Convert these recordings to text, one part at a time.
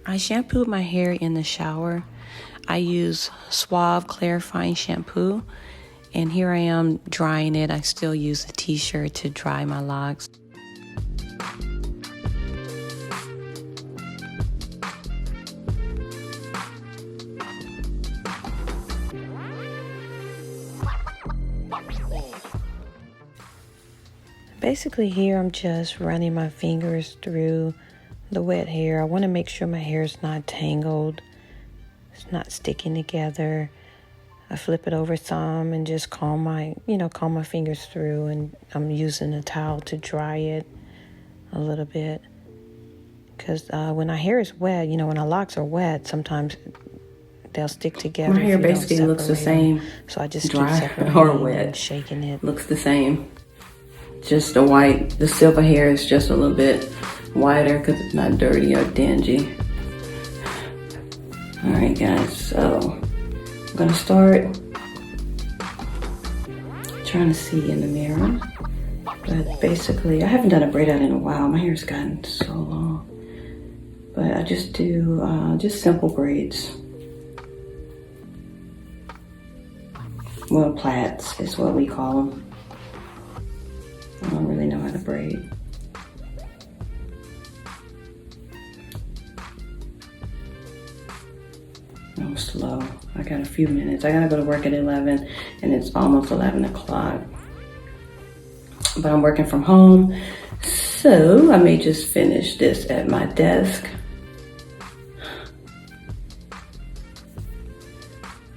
I shampooed my hair in the shower. I use Suave clarifying shampoo, and here I am drying it. I still use a t-shirt to dry my locks. Basically here I'm just running my fingers through the wet hair. I want to make sure my hair is not tangled. It's not sticking together. I flip it over some and just comb my fingers through, and I'm using a towel to dry it a little bit. Because when our hair is wet, when our locks are wet, sometimes they'll stick together. My hair basically looks the same. So I just dry keep separating or wet, and shaking it. Looks the same. Just the silver hair is just a little bit whiter because it's not dirty or dingy. All right, guys, so I'm gonna start trying to see in the mirror. But basically, I haven't done a braid out in a while. My hair's gotten so long. But I just do just simple braids. Well, plaits is what we call them. I don't really know how to braid. I'm slow. I got a few minutes. I gotta go to work at 11 and it's almost 11 o'clock. But I'm working from home, so I may just finish this at my desk.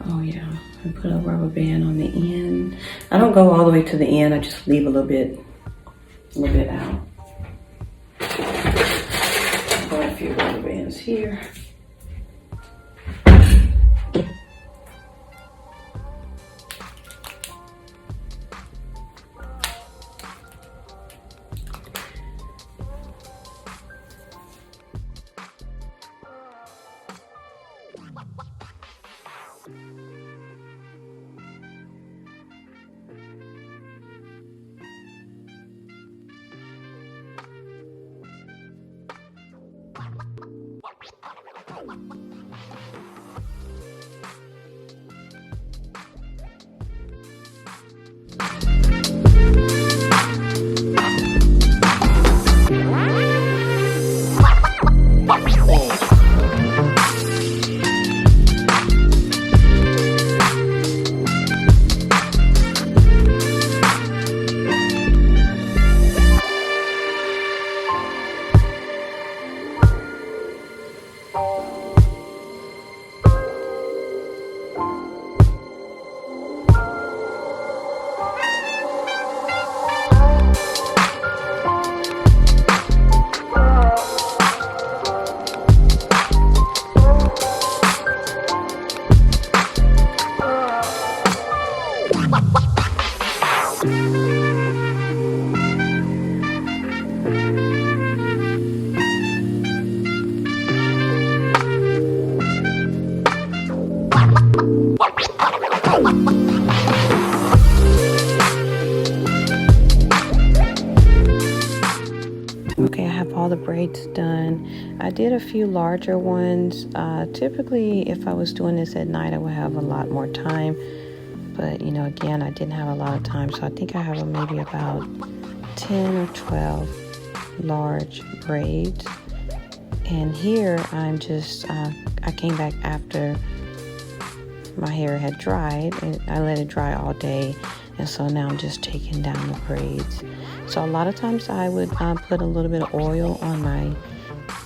Oh yeah, I put a rubber band on the end. I don't go all the way to the end. I just leave a little bit out. I've got a few rubber bands here. Okay, I have all the braids done. I did a few larger ones. Typically, if I was doing this at night, I would have a lot more time. But, again, I didn't have a lot of time. So I think I have maybe about 10 or 12 large braids. And here, I'm just, I came back after my hair had dried. And I let it dry all day. And so now I'm just taking down the braids. So a lot of times I would put a little bit of oil on my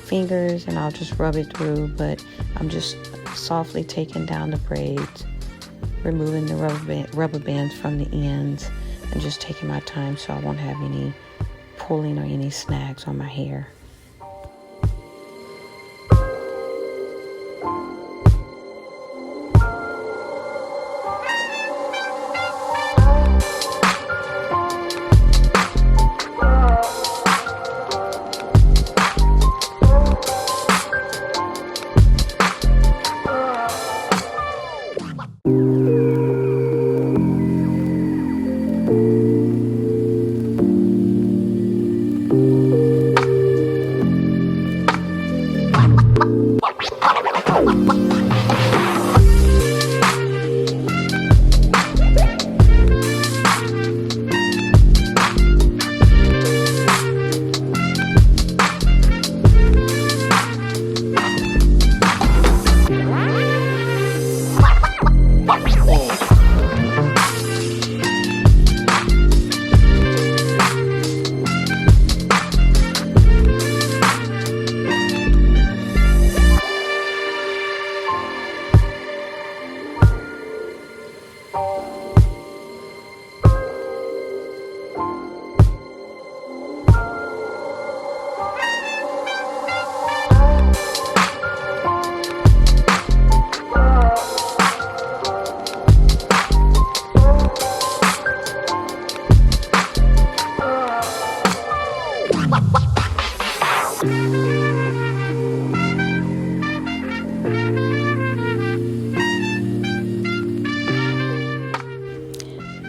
fingers and I'll just rub it through, but I'm just softly taking down the braids, removing the rubber bands from the ends, and just taking my time so I won't have any pulling or any snags on my hair.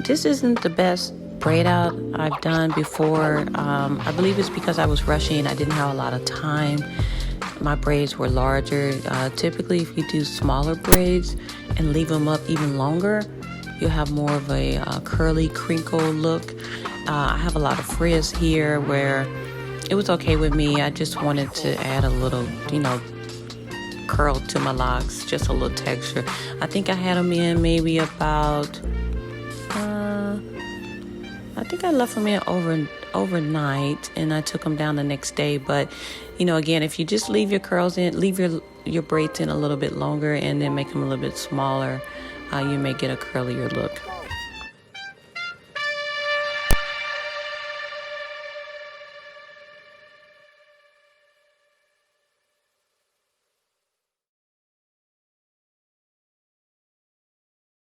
This isn't the best braid out I've done before. I believe it's because I was rushing. I didn't have a lot of time. My braids were larger. Typically, if you do smaller braids and leave them up even longer, you'll have more of a curly, crinkle look. I have a lot of frizz here where it was okay with me. I just wanted to add a little, curl to my locks, just a little texture. I think I had them in maybe about... I think I left them in overnight, and I took them down the next day. But, again, if you just leave your curls in, leave your braids in a little bit longer and then make them a little bit smaller, you may get a curlier look.